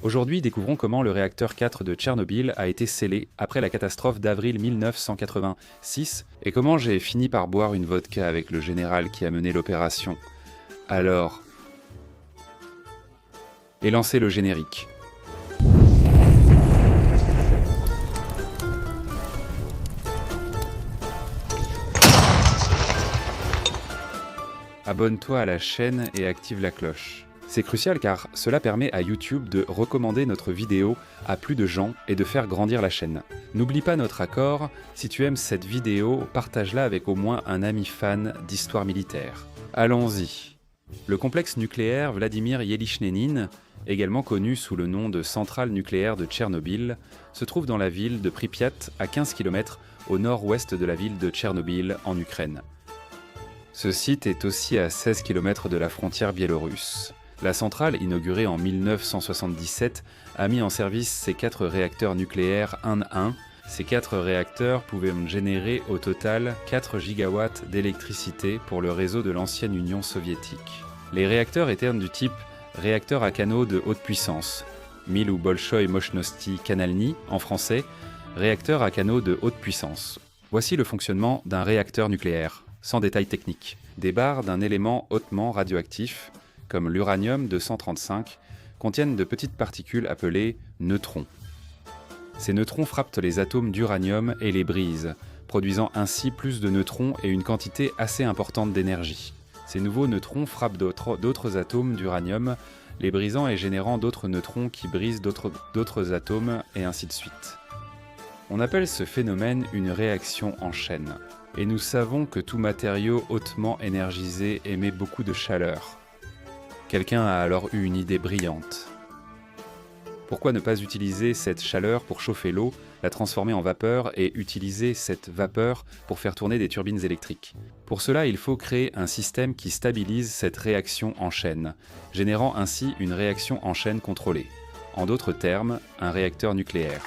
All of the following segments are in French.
Aujourd'hui, découvrons comment le réacteur 4 de Tchernobyl a été scellé après la catastrophe d'avril 1986 et comment j'ai fini par boire une vodka avec le général qui a mené l'opération. Alors... Et lancer le générique. Abonne-toi à la chaîne et active la cloche. C'est crucial car cela permet à YouTube de recommander notre vidéo à plus de gens et de faire grandir la chaîne. N'oublie pas notre accord, si tu aimes cette vidéo, partage-la avec au moins un ami fan d'histoire militaire. Allons-y. Le complexe nucléaire Vladimir Ilyich-Lénine, également connu sous le nom de centrale nucléaire de Tchernobyl, se trouve dans la ville de Pripyat, à 15 km au nord-ouest de la ville de Tchernobyl en Ukraine. Ce site est aussi à 16 km de la frontière biélorusse. La centrale, inaugurée en 1977, a mis en service ses 4 réacteurs nucléaires 1-1. Ces 4 réacteurs pouvaient générer au total 4 gigawatts d'électricité pour le réseau de l'ancienne Union soviétique. Les réacteurs étaient du type réacteur à canaux de haute puissance, Mil ou Bolshoï Mochnosti Kanalny en français, réacteur à canaux de haute puissance. Voici le fonctionnement d'un réacteur nucléaire, sans détails techniques. Des barres d'un élément hautement radioactif, comme l'uranium-235, contiennent de petites particules appelées neutrons. Ces neutrons frappent les atomes d'uranium et les brisent, produisant ainsi plus de neutrons et une quantité assez importante d'énergie. Ces nouveaux neutrons frappent d'autres atomes d'uranium, les brisant et générant d'autres neutrons qui brisent d'autres atomes, et ainsi de suite. On appelle ce phénomène une réaction en chaîne. Et nous savons que tout matériau hautement énergisé émet beaucoup de chaleur. Quelqu'un a alors eu une idée brillante. Pourquoi ne pas utiliser cette chaleur pour chauffer l'eau, la transformer en vapeur et utiliser cette vapeur pour faire tourner des turbines électriques? Pour cela, il faut créer un système qui stabilise cette réaction en chaîne, générant ainsi une réaction en chaîne contrôlée. En d'autres termes, un réacteur nucléaire.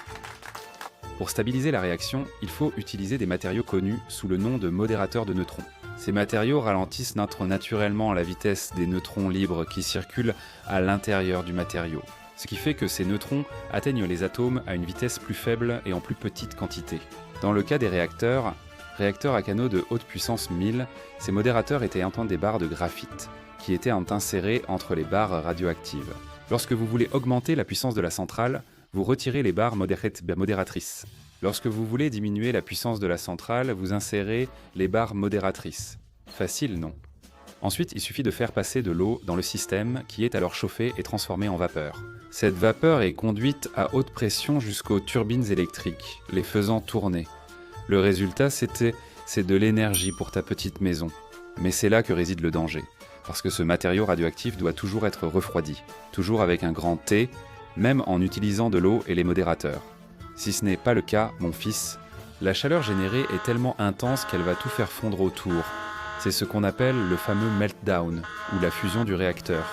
Pour stabiliser la réaction, il faut utiliser des matériaux connus sous le nom de modérateurs de neutrons. Ces matériaux ralentissent naturellement la vitesse des neutrons libres qui circulent à l'intérieur du matériau, ce qui fait que ces neutrons atteignent les atomes à une vitesse plus faible et en plus petite quantité. Dans le cas des réacteurs à canaux de haute puissance 1000, ces modérateurs étaient des barres de graphite, qui étaient insérées entre les barres radioactives. Lorsque vous voulez augmenter la puissance de la centrale, vous retirez les barres modératrices. Lorsque vous voulez diminuer la puissance de la centrale, vous insérez les barres modératrices. Facile, non? Ensuite, il suffit de faire passer de l'eau dans le système qui est alors chauffé et transformé en vapeur. Cette vapeur est conduite à haute pression jusqu'aux turbines électriques, les faisant tourner. Le résultat, c'est de l'énergie pour ta petite maison. Mais c'est là que réside le danger, parce que ce matériau radioactif doit toujours être refroidi, toujours avec un grand T, même en utilisant de l'eau et les modérateurs. Si ce n'est pas le cas, mon fils, la chaleur générée est tellement intense qu'elle va tout faire fondre autour. C'est ce qu'on appelle le fameux meltdown, ou la fusion du réacteur.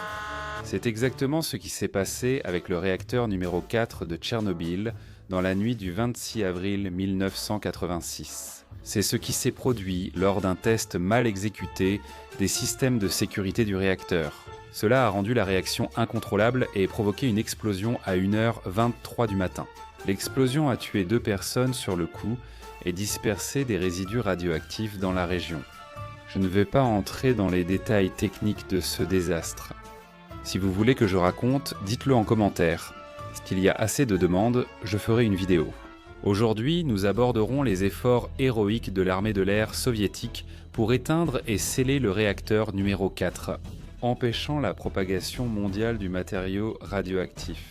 C'est exactement ce qui s'est passé avec le réacteur numéro 4 de Tchernobyl dans la nuit du 26 avril 1986. C'est ce qui s'est produit lors d'un test mal exécuté des systèmes de sécurité du réacteur. Cela a rendu la réaction incontrôlable et provoqué une explosion à 1h23 du matin. L'explosion a tué 2 personnes sur le coup et dispersé des résidus radioactifs dans la région. Je ne vais pas entrer dans les détails techniques de ce désastre. Si vous voulez que je raconte, dites-le en commentaire. S'il y a assez de demandes, je ferai une vidéo. Aujourd'hui, nous aborderons les efforts héroïques de l'armée de l'air soviétique pour éteindre et sceller le réacteur numéro 4, empêchant la propagation mondiale du matériau radioactif.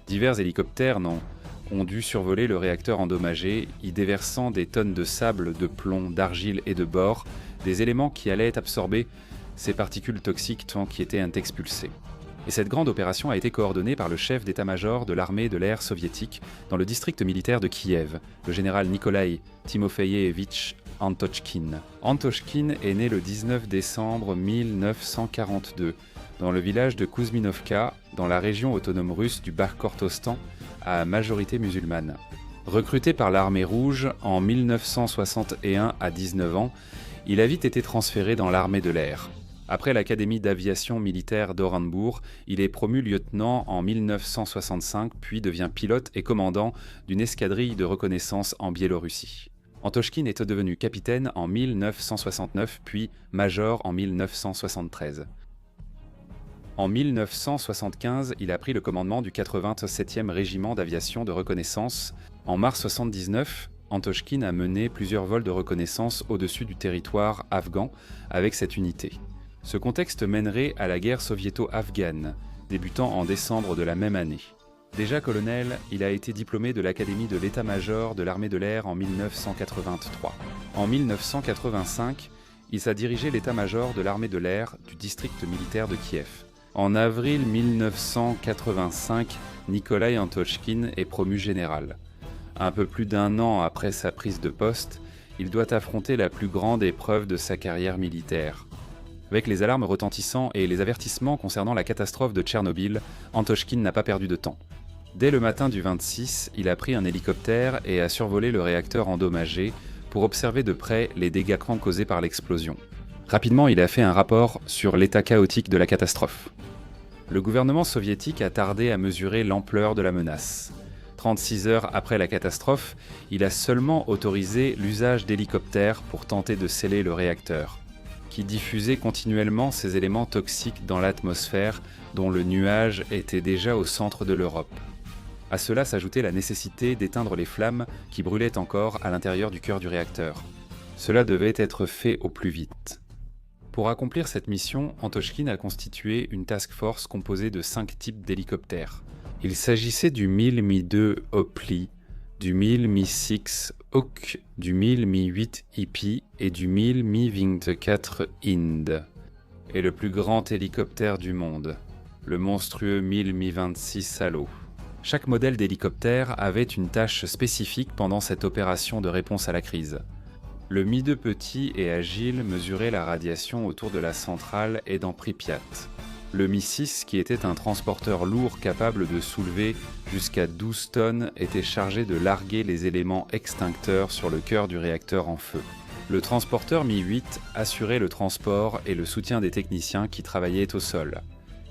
Divers hélicoptères ont dû survoler le réacteur endommagé, y déversant des tonnes de sable, de plomb, d'argile et de bore, des éléments qui allaient absorber ces particules toxiques tant qui étaient expulsées. Et cette grande opération a été coordonnée par le chef d'état-major de l'armée de l'air soviétique dans le district militaire de Kiev, le général Nikolai Timofeyevitch Antochkin. Antochkin est né le 19 décembre 1942 dans le village de Kuzminovka, dans la région autonome russe du Bakhkortostan, à majorité musulmane. Recruté par l'armée rouge en 1961 à 19 ans, il a vite été transféré dans l'armée de l'air. Après l'Académie d'aviation militaire d'Orenbourg, il est promu lieutenant en 1965, puis devient pilote et commandant d'une escadrille de reconnaissance en Biélorussie. Antochkine est devenu capitaine en 1969, puis major en 1973. En 1975, il a pris le commandement du 87e régiment d'aviation de reconnaissance. En mars 1979, Antochkine a mené plusieurs vols de reconnaissance au-dessus du territoire afghan avec cette unité. Ce contexte mènerait à la guerre soviéto-afghane, débutant en décembre de la même année. Déjà colonel, il a été diplômé de l'Académie de l'état-major de l'armée de l'air en 1983. En 1985, il a dirigé l'état-major de l'armée de l'air du district militaire de Kiev. En avril 1985, Nikolai Antochkine est promu général. Un peu plus d'un an après sa prise de poste, il doit affronter la plus grande épreuve de sa carrière militaire. Avec les alarmes retentissant et les avertissements concernant la catastrophe de Tchernobyl, Antochkine n'a pas perdu de temps. Dès le matin du 26, il a pris un hélicoptère et a survolé le réacteur endommagé pour observer de près les dégâts causés par l'explosion. Rapidement, il a fait un rapport sur l'état chaotique de la catastrophe. Le gouvernement soviétique a tardé à mesurer l'ampleur de la menace. 36 heures après la catastrophe, il a seulement autorisé l'usage d'hélicoptères pour tenter de sceller le réacteur, qui diffusait continuellement ces éléments toxiques dans l'atmosphère dont le nuage était déjà au centre de l'Europe. À cela s'ajoutait la nécessité d'éteindre les flammes qui brûlaient encore à l'intérieur du cœur du réacteur. Cela devait être fait au plus vite. Pour accomplir cette mission, Antochkine a constitué une task force composée de 5 types d'hélicoptères. Il s'agissait du Mil Mi-2 Opli, du Mil Mi-6 Hawk, du Mil Mi-8 Hippie et du Mil Mi-24 Hind. Et le plus grand hélicoptère du monde, le monstrueux Mil Mi-26 Salo. Chaque modèle d'hélicoptère avait une tâche spécifique pendant cette opération de réponse à la crise. Le Mi-2 petit et agile mesurait la radiation autour de la centrale et dans Pripyat. Le Mi-6, qui était un transporteur lourd capable de soulever jusqu'à 12 tonnes, était chargé de larguer les éléments extincteurs sur le cœur du réacteur en feu. Le transporteur Mi-8 assurait le transport et le soutien des techniciens qui travaillaient au sol.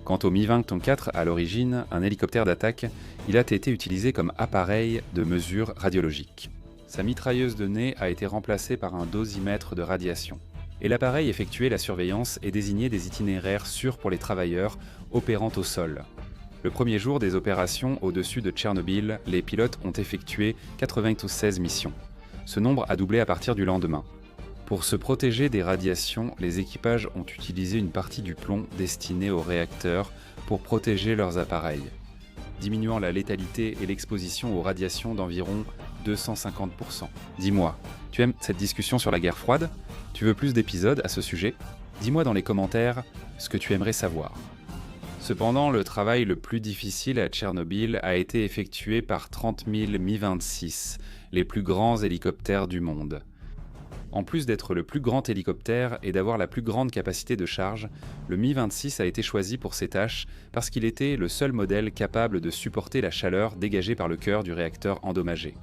Quant au Mi-24, à l'origine, un hélicoptère d'attaque, il a été utilisé comme appareil de mesure radiologique. Sa mitrailleuse de nez a été remplacée par un dosimètre de radiation. Et l'appareil effectuait la surveillance et désignait des itinéraires sûrs pour les travailleurs opérant au sol. Le premier jour des opérations au-dessus de Tchernobyl, les pilotes ont effectué 96 missions. Ce nombre a doublé à partir du lendemain. Pour se protéger des radiations, les équipages ont utilisé une partie du plomb destiné aux réacteurs pour protéger leurs appareils, diminuant la létalité et l'exposition aux radiations d'environ 250%. Dis-moi, tu aimes cette discussion sur la guerre froide ? Tu veux plus d'épisodes à ce sujet ? Dis-moi dans les commentaires ce que tu aimerais savoir. Cependant, le travail le plus difficile à Tchernobyl a été effectué par 30 000 Mi-26, les plus grands hélicoptères du monde. En plus d'être le plus grand hélicoptère et d'avoir la plus grande capacité de charge, le Mi-26 a été choisi pour ces tâches parce qu'il était le seul modèle capable de supporter la chaleur dégagée par le cœur du réacteur endommagé.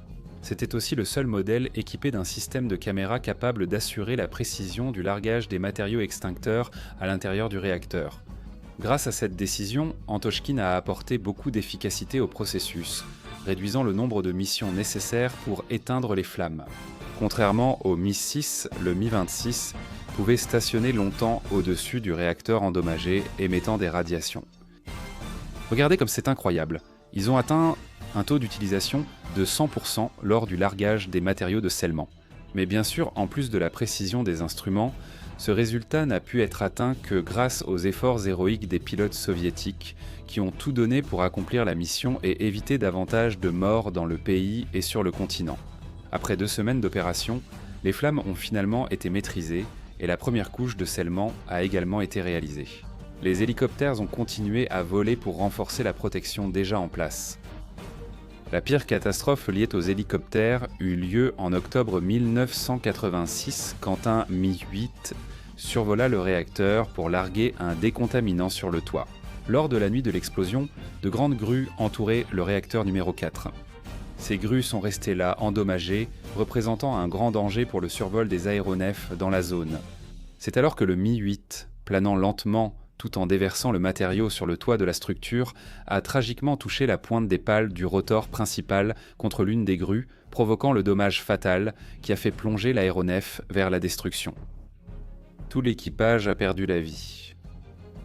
C'était aussi le seul modèle équipé d'un système de caméra capable d'assurer la précision du largage des matériaux extincteurs à l'intérieur du réacteur. Grâce à cette décision, Antochkine a apporté beaucoup d'efficacité au processus, réduisant le nombre de missions nécessaires pour éteindre les flammes. Contrairement au Mi-6, le Mi-26 pouvait stationner longtemps au-dessus du réacteur endommagé, émettant des radiations. Regardez comme c'est incroyable. Ils ont atteint un taux d'utilisation de 100% lors du largage des matériaux de scellement. Mais bien sûr, en plus de la précision des instruments, ce résultat n'a pu être atteint que grâce aux efforts héroïques des pilotes soviétiques qui ont tout donné pour accomplir la mission et éviter davantage de morts dans le pays et sur le continent. Après 2 semaines d'opération, les flammes ont finalement été maîtrisées et la première couche de scellement a également été réalisée. Les hélicoptères ont continué à voler pour renforcer la protection déjà en place. La pire catastrophe liée aux hélicoptères eut lieu en octobre 1986 quand un Mi-8 survola le réacteur pour larguer un décontaminant sur le toit. Lors de la nuit de l'explosion, de grandes grues entouraient le réacteur numéro 4. Ces grues sont restées là, endommagées, représentant un grand danger pour le survol des aéronefs dans la zone. C'est alors que le Mi-8 planant lentement tout en déversant le matériau sur le toit de la structure, a tragiquement touché la pointe des pales du rotor principal contre l'une des grues, provoquant le dommage fatal qui a fait plonger l'aéronef vers la destruction. Tout l'équipage a perdu la vie.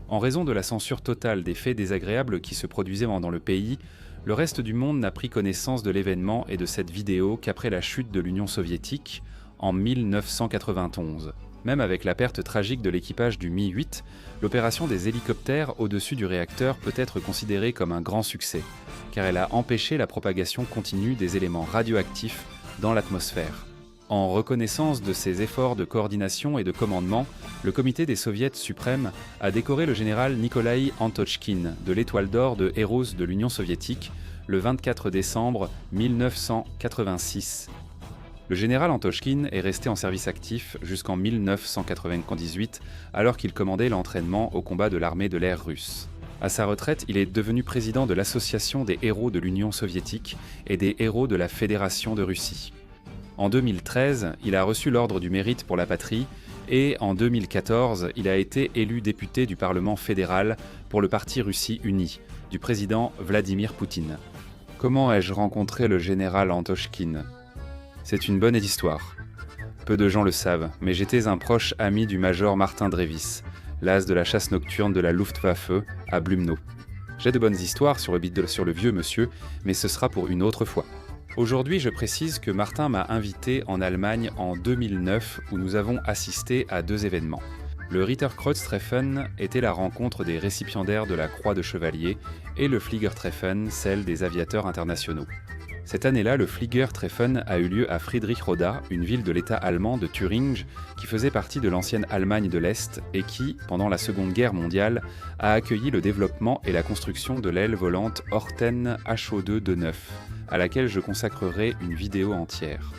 En raison de la censure totale des faits désagréables qui se produisaient dans le pays, le reste du monde n'a pris connaissance de l'événement et de cette vidéo qu'après la chute de l'Union soviétique en 1991. Même avec la perte tragique de l'équipage du Mi-8, l'opération des hélicoptères au-dessus du réacteur peut être considérée comme un grand succès, car elle a empêché la propagation continue des éléments radioactifs dans l'atmosphère. En reconnaissance de ces efforts de coordination et de commandement, le comité des soviets suprêmes a décoré le général Nikolaï Antochkine de l'étoile d'or de Héros de l'Union soviétique le 24 décembre 1986. Le général Antochkine est resté en service actif jusqu'en 1998, alors qu'il commandait l'entraînement au combat de l'armée de l'air russe. À sa retraite, il est devenu président de l'Association des héros de l'Union soviétique et des héros de la Fédération de Russie. En 2013, il a reçu l'Ordre du Mérite pour la patrie et en 2014, il a été élu député du Parlement fédéral pour le parti Russie Unie, du président Vladimir Poutine. Comment ai-je rencontré le général Antochkine ? C'est une bonne histoire. Peu de gens le savent, mais j'étais un proche ami du major Martin Drevis, l'as de la chasse nocturne de la Luftwaffe à Blumno. J'ai de bonnes histoires sur le vieux monsieur, mais ce sera pour une autre fois. Aujourd'hui, je précise que Martin m'a invité en Allemagne en 2009 où nous avons assisté à 2 événements. Le Ritterkreuztreffen était la rencontre des récipiendaires de la Croix de Chevalier et le Fliegertreffen, celle des aviateurs internationaux. Cette année-là, le Fliegertreffen a eu lieu à Friedrichroda, une ville de l'État allemand de Thuringe qui faisait partie de l'ancienne Allemagne de l'Est et qui, pendant la Seconde Guerre mondiale, a accueilli le développement et la construction de l'aile volante Horten HO2-9, à laquelle je consacrerai une vidéo entière.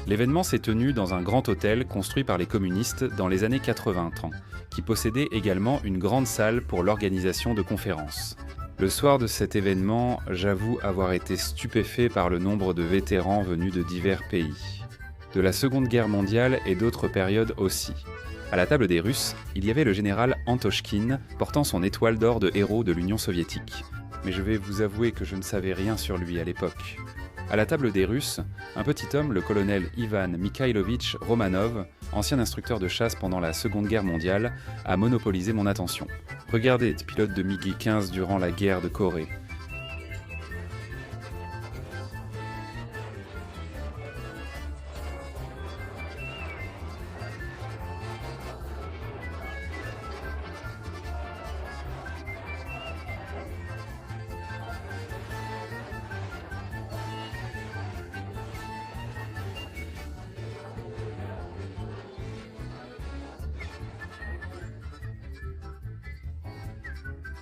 L'événement s'est tenu dans un grand hôtel construit par les communistes dans les années 80, qui possédait également une grande salle pour l'organisation de conférences. Le soir de cet événement, j'avoue avoir été stupéfait par le nombre de vétérans venus de divers pays, de la Seconde Guerre mondiale et d'autres périodes aussi. À la table des Russes, il y avait le général Antochkine portant son étoile d'or de héros de l'Union soviétique. Mais je vais vous avouer que je ne savais rien sur lui à l'époque. À la table des Russes, un petit homme, le colonel Ivan Mikhailovitch Romanov, ancien instructeur de chasse pendant la Seconde Guerre mondiale, a monopolisé mon attention. Regardez, pilote de MiG-15 durant la guerre de Corée.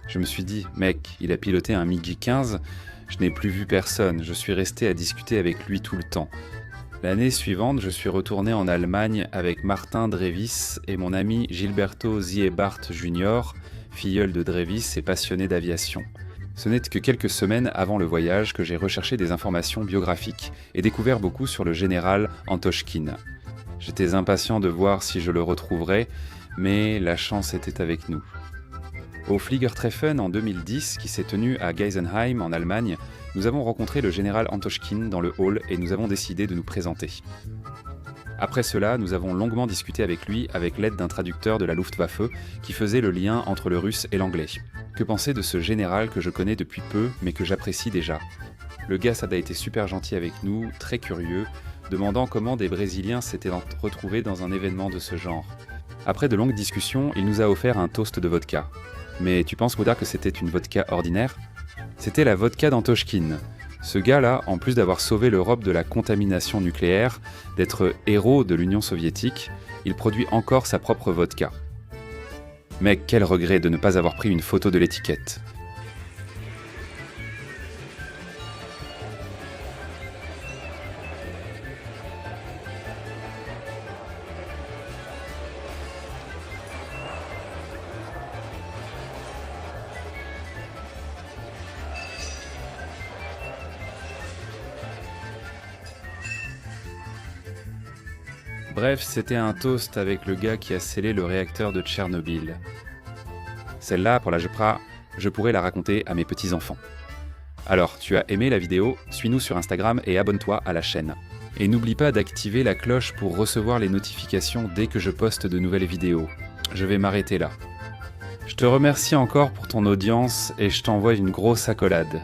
Je me suis dit, mec, il a piloté un MiG-15, je n'ai plus vu personne, je suis resté à discuter avec lui tout le temps. L'année suivante, je suis retourné en Allemagne avec Martin Drevis et mon ami Gilberto Ziebart Jr., filleul de Drevis et passionné d'aviation. Ce n'est que quelques semaines avant le voyage que j'ai recherché des informations biographiques et découvert beaucoup sur le général Antochkine. J'étais impatient de voir si je le retrouverais, mais la chance était avec nous. Au Fliegertreffen en 2010, qui s'est tenu à Geisenheim en Allemagne, nous avons rencontré le général Antochkine dans le hall et nous avons décidé de nous présenter. Après cela, nous avons longuement discuté avec lui avec l'aide d'un traducteur de la Luftwaffe qui faisait le lien entre le russe et l'anglais. Que penser de ce général que je connais depuis peu mais que j'apprécie déjà ? Le gars a été super gentil avec nous, très curieux, demandant comment des Brésiliens s'étaient retrouvés dans un événement de ce genre. Après de longues discussions, il nous a offert un toast de vodka. Mais tu penses, Woda, que c'était une vodka ordinaire ? C'était la vodka d'Antochkine. Ce gars-là, en plus d'avoir sauvé l'Europe de la contamination nucléaire, d'être héros de l'Union soviétique, il produit encore sa propre vodka. Mec, quel regret de ne pas avoir pris une photo de l'étiquette. Bref, c'était un toast avec le gars qui a scellé le réacteur de Tchernobyl. celle-là, pour la je pourrais la raconter à mes petits-enfants. Alors, tu as aimé la vidéo? Suis-nous sur Instagram et abonne-toi à la chaîne. Et n'oublie pas d'activer la cloche pour recevoir les notifications dès que je poste de nouvelles vidéos. Je vais m'arrêter là. Je te remercie encore pour ton audience et je t'envoie une grosse accolade.